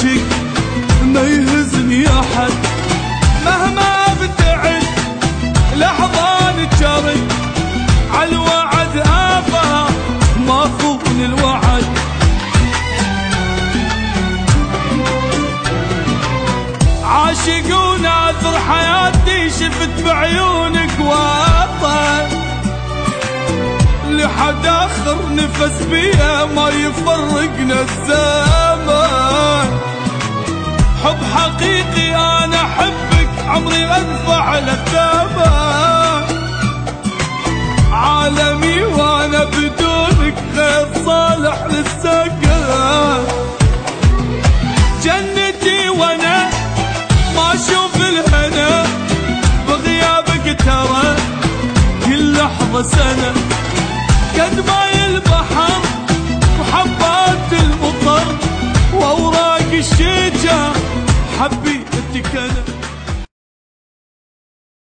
عاشق ما يهزني احد، مهما ابتعد لحظة نتشارك، عالوعد ابا ما خون الوعد. عاشق وناثر حياتي شفت بعيونك وطن، لحد اخر نفس بيها ما يفرقنا الزمان. حب حقيقي انا احبك عمري ادفع للثمن، عالمي وانا بدونك غير صالح للسكن. جنتي وانا ما اشوف الهنا بغيابك ترى كل لحظة سنة، قد ماي البحر وحبات المطر واوراق الشجر حبيتك انا.